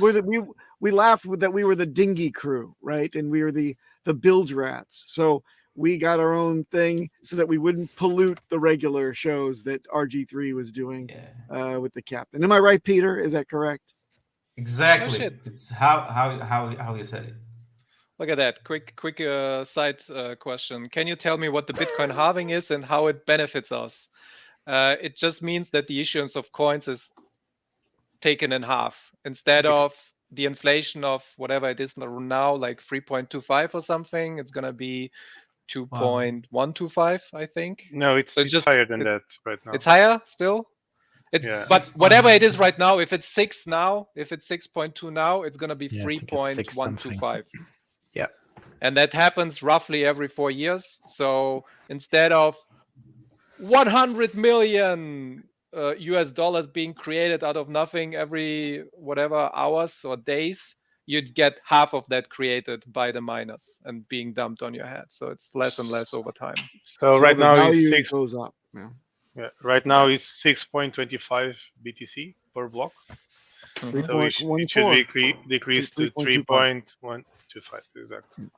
we laughed that we were the dinghy crew, right? And we were the bilge rats. So we got our own thing so that we wouldn't pollute the regular shows that RG3 was doing yeah. with the captain. Am I right, Peter? Is that correct? Exactly. shit. It's how you said it. Look at that. Quick side question. Can you tell me what the Bitcoin halving is and how it benefits us? It just means that the issuance of coins is taken in half. Instead of the inflation of whatever it is now, like 3.25 or something, it's going to be 2.125, I think. No, it's So it's just- higher than that right now. It's higher still? It's Yeah. But whatever it is right now, if it's 6 now, if it's 6.2 now, it's going to be Yeah, I think it's 6 something. 3.125. Yeah. And that happens roughly every 4 years. So instead of 100 million US dollars being created out of nothing every whatever hours or days, you'd get half of that created by the miners and being dumped on your head. So it's less and less over time. So right the now value is 6. goes up. Yeah. Yeah, right now is 6.25 BTC per block. Mhm. So it should be decreased to 3.125 exactly.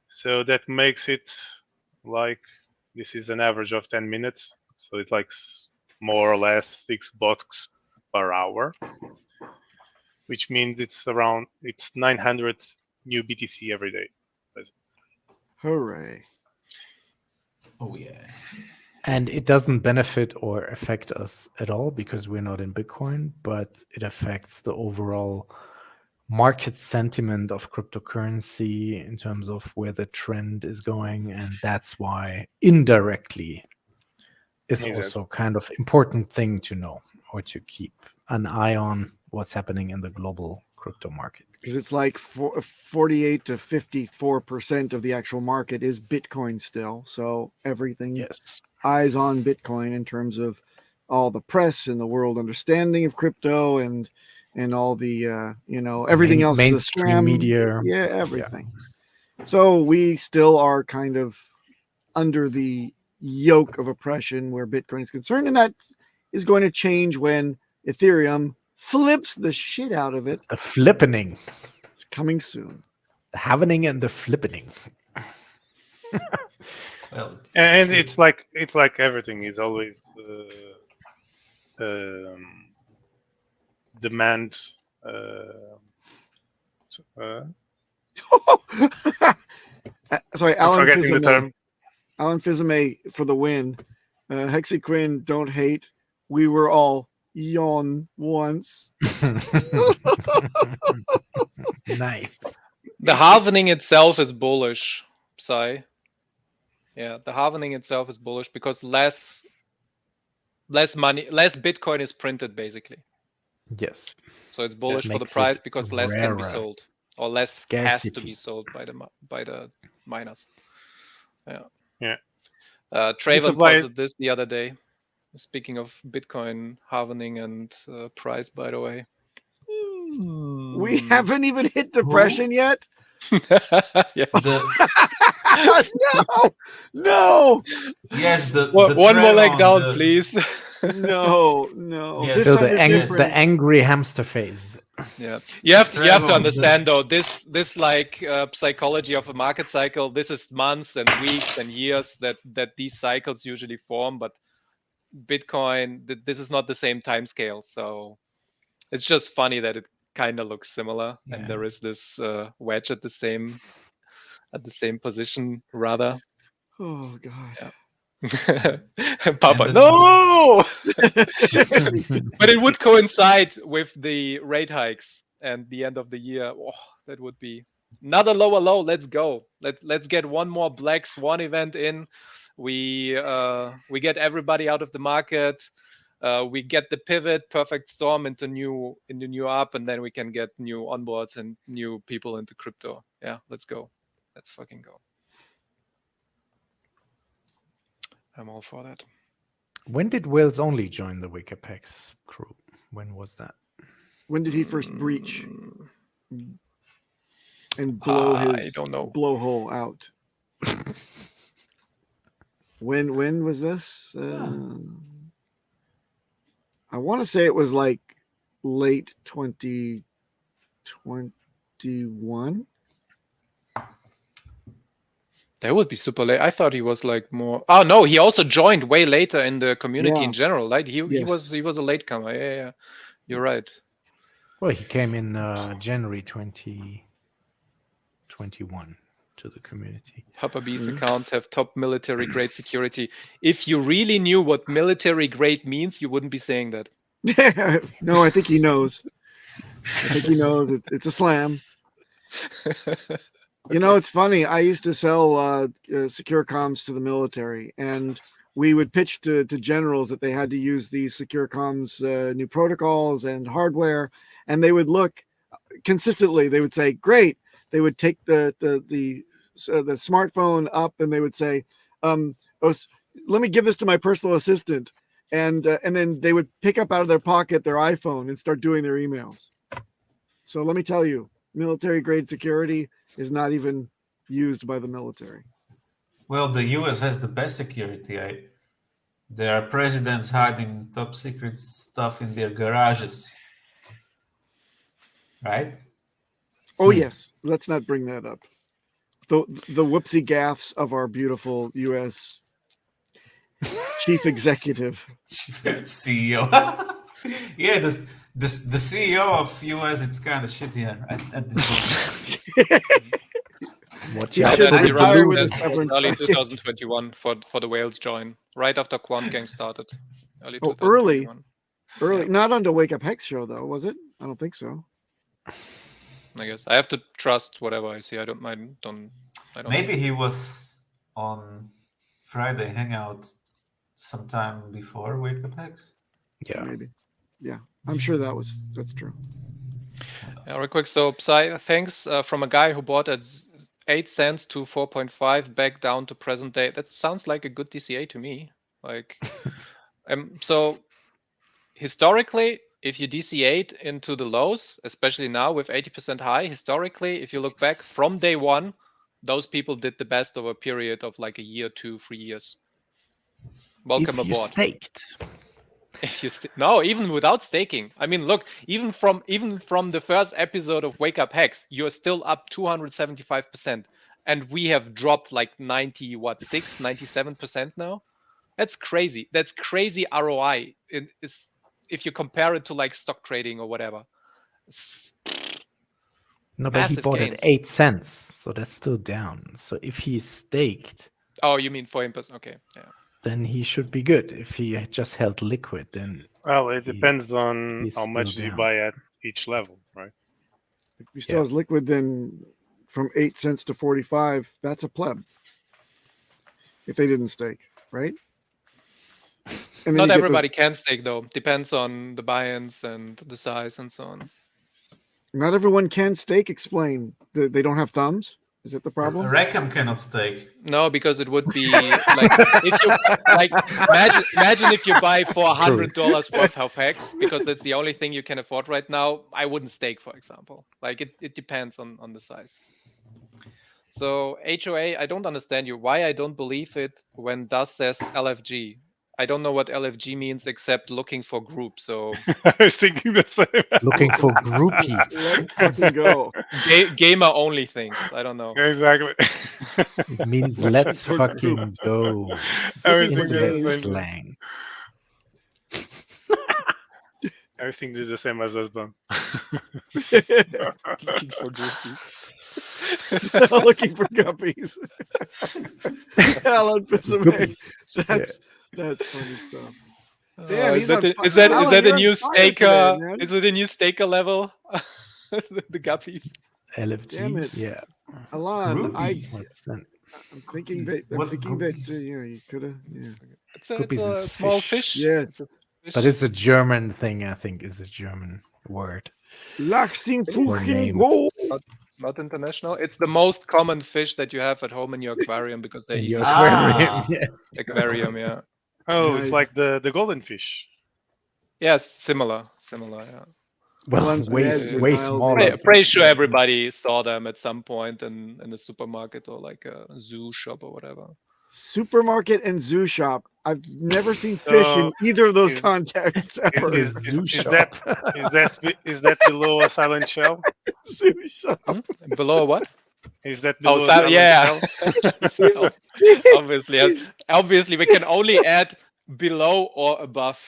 So that makes it like this is an average of 10 minutes. So it likes more or less 6 blocks per hour, which means it's 900 new BTC every day. Hooray. Oh yeah. And it doesn't benefit or affect us at all because we're not in Bitcoin, but it affects the overall market sentiment of cryptocurrency in terms of where the trend is going. And that's why indirectly it's Exactly. also kind of important thing to know or to keep an eye on what's happening in the global crypto market. Because it's like 48 to 54% of the actual market is Bitcoin still. So everything Yes. eyes on Bitcoin in terms of all the press and the world understanding of crypto and all the everything else is a mainstream scam. media. Yeah, everything. So we still are kind of under the yoke of oppression where Bitcoin is concerned, and that is going to change when Ethereum flips the shit out of it. The flippening, It's coming soon. the happening and the flippening. Well, And it's like everything is always demand. Sorry, I'm Alan forgetting the term. Alan Fizame for the win. Hexicans don't hate. We were all yawn once. Nice. The halvening itself is bullish, Sai. Yeah, the halvening itself is bullish because less money, less Bitcoin is printed basically. Yes. So it's bullish for the makes it price because less can be rarer. sold or less has to Scarcity. be sold by the miners. Yeah. Yeah. Traven supply- posted this the other day. Speaking of Bitcoin halvening and price, by the way. We haven't even hit depression yet. Yeah. No. yes, the One more trend leg on down, the- please. No. Yes. This Still time the, is different. the angry hamster phase. Yeah, you have to Trevor, understand though, this like psychology of a market cycle. This is months and weeks and years that these cycles usually form, but Bitcoin, this is not the same time scale. So it's just funny that it kind of looks similar, Yeah. and there is this wedge at the same position rather. Oh God. Papa, And no! But it would coincide with the rate hikes and the end of the year. Oh, that would be another lower low. Let's go. Let's get one more Black Swan event in. We get everybody out of the market. We get the pivot, perfect storm into new up, and then we can get new onboards and new people into crypto. Yeah, let's go. Let's fucking go. I'm all for that. When did Wales only join the Wake Up Hex crew? When was that? When did he first breach and blow I his don't know. blowhole out? When was this? I want to say it was like late 2021. That would be super late. I thought he was like more. Oh no, he also joined way later in the community Yeah. in general. Like he Yes. was a latecomer. Yeah. You're right. Well, he came in January 2021 to the community. Papa B's Mhm. accounts have top military grade security. If you really knew what military grade means, you wouldn't be saying that. No, I think he knows. I think he knows. It's a slam. You know, it's funny. I used to sell secure comms to the military, and we would pitch to generals that they had to use these secure comms new protocols and hardware, and they would look consistently. They would say, "Great." They would take the smartphone up, and they would say, "Let me give this to my personal assistant," and then they would pick up out of their pocket their iPhone and start doing their emails. So let me tell you, military grade security is not even used by the military. Well, the US has the best security. There are presidents hiding top secret stuff in their garages. Right? Oh, yes. Let's not bring that up. The whoopsie gaffes of our beautiful US chief executive. CEO. Yeah, the CEO of US, it's kind of shit here at this point. What Yeah, Yeah, should that- retire you're right. with his That's severance early package. 2021 for the Wales join, right after Quant Gang started. Early Oh, early. 2021. Early, Yeah. not on the Wake Up Hex show, though, was it? I don't think so. I guess I have to trust whatever I see. I don't mind. I don't. Maybe he was on Friday hangout sometime before Wake Up Hex. Yeah. Maybe. Yeah, I'm sure that's true. Yeah, real quick. So Psy, thanks from a guy who bought at 8 cents to 4.5 back down to present day. That sounds like a good DCA to me. Like, so historically, if you DCate into the lows, especially now with 80% high, historically, if you look back from day one, those people did the best over a period of like a year, 2, 3 years. Welcome if you aboard. staked. If you no, even without staking. I mean, look, even from the first episode of Wake Up Hex, you're still up 275%, and we have dropped like 97% now. That's crazy. That's crazy ROI. It is if you compare it to like stock trading or whatever. No, but he Massive bought gains. at 8 cents, so that's still down. So if he's staked, Oh, you mean for him? Okay, yeah. then he should be good. If he had just held liquid, then Well, it depends on he's how much still you down. buy at each level, right? If he still Yeah. has liquid, then from 8 cents to 45, that's a pleb. If they didn't stake, right? And then Not you get everybody can stake though. Depends on the buy-ins and the size and so on. not everyone can stake. Explain. They don't have thumbs. Is that the problem? Reckham cannot stake. No, because it would be like if you like imagine if you buy for $100 worth of hex, because that's the only thing you can afford right now. I wouldn't stake, for example. Like it depends on the size. So HOA, I don't understand you. Why I don't believe it when DAS says LFG. I don't know what LFG means except looking for group. So I was thinking the same. looking for groupies. Let's fucking go. gamer only things. I don't know. Exactly. It means let's For fucking go. I was thinking the Internet same thing. slang. Everything is the same as last one. Looking for groupies. Looking for guppies. Alan Pizzaman. That's funny stuff. Damn, is he's that on is fire. that Alan, is that a you're new on fire staker? today, man. Is it a new staker level? The guppies. LFG. Damn it. Yeah. Alan, I'm Groupies. thinking that What's you could have. Yeah. It's a Guppies is small fish. fish. Yes. It's a fish. But it's a German thing, I think, is a German word. Lachsin Or Fuchin named. Go. not international. It's the most common fish that you have at home in your aquarium because they're In easy your to aquarium. Ah. Yes. aquarium. Yeah. Oh, Nice. it's like the golden fish. Yes, similar. Yeah. Well, Ones way, with heads way with smaller. dialed- Pretty sure everybody saw them at some point in a supermarket or like a zoo shop or whatever. Supermarket and zoo shop. I've never seen fish in either of those is- contexts ever. is- Zoo is shop. Is that below a silent shell? Zoo shop. Below what? Is that below Oh, a silent yeah. shell? Obviously, we can only add below or above.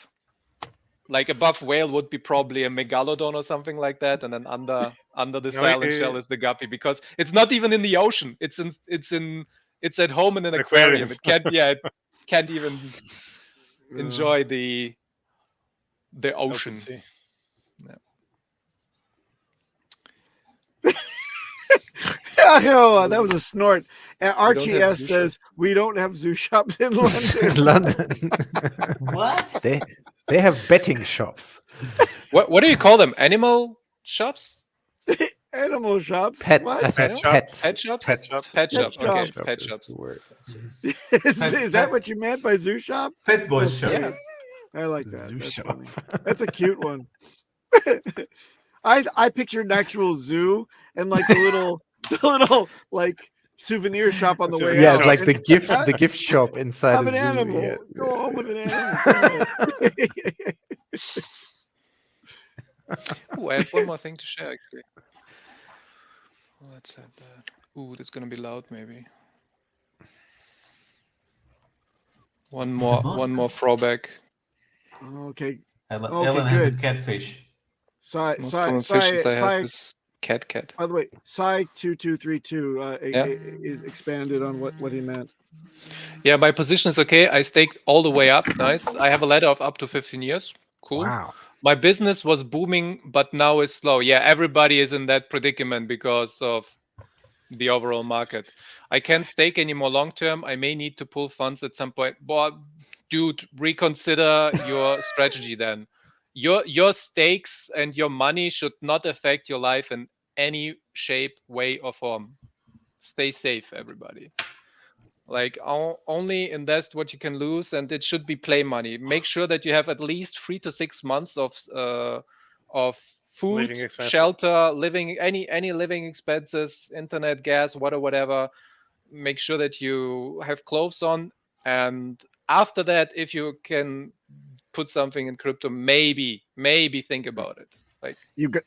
Like above whale would be probably a megalodon or something like that, and then under the silent shell is the guppy because it's not even in the ocean. It's at home in an aquarium. It can't even enjoy the ocean. Oh, that was a snort. And Archie have S zoo says we don't have zoo shops in London. In London. What? They have betting shops. What do you call them? Animal shops? Animal shops. Pet. What? I think Pet pet. Shops? Pet shop. Pet shops. Okay, shops. pet is shops. the word. Is that what you meant by zoo shop? Pet Boys Show. Yeah. I like that. Zoo That's shop. funny. That's a cute one. I pictured an actual zoo and like the little like souvenir shop on the way Yeah, out. it's like the And gift shop inside have a an zoo. animal. Yeah. Go home with an animal. Ooh, I have one more thing to share actually. Let's add that. Ooh, that's gonna be loud maybe. One more throwback. Okay. Ellen, Okay, Ellen has a good. catfish. Most common fishes I have is cat. By the way, Psy 2232 is expanded on what he meant. Yeah, my position is okay. I staked all the way up. Nice. I have a ladder of up to 15 years. Cool. Wow. My business was booming, but now is slow. Yeah, everybody is in that predicament because of the overall market. I can't stake anymore long term. I may need to pull funds at some point. But dude, reconsider your strategy then. Your stakes and your money should not affect your life in any shape, way, or form. Stay safe, everybody. Like only invest what you can lose, and it should be play money. Make sure that you have at least 3 to 6 months of food, Living expenses. shelter, living any living expenses, internet, gas, water, whatever. Make sure that you have clothes on, and after that, if you can put something in crypto, maybe think about it. Like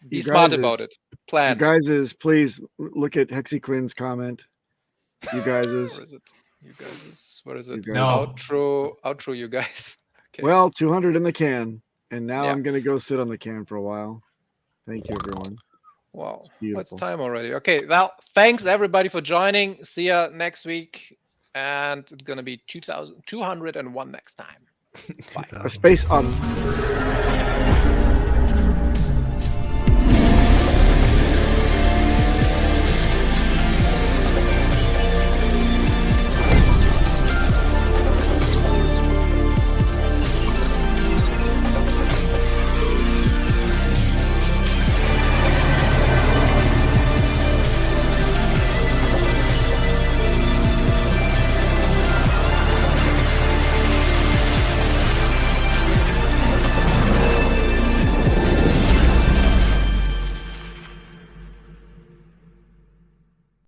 be smart about it. Plan. You guys please look at Hexiquin's comment. You guys Where is it? You guys, what is it? You guys. No. Outro, you guys. Okay. Well, 200 in the can, and now Yeah. I'm gonna go sit on the can for a while. Thank you, everyone. Wow, what's beautiful. time already? Okay, well, thanks everybody for joining. See ya next week, and it's gonna be 2,201 next time. Bye. A space on.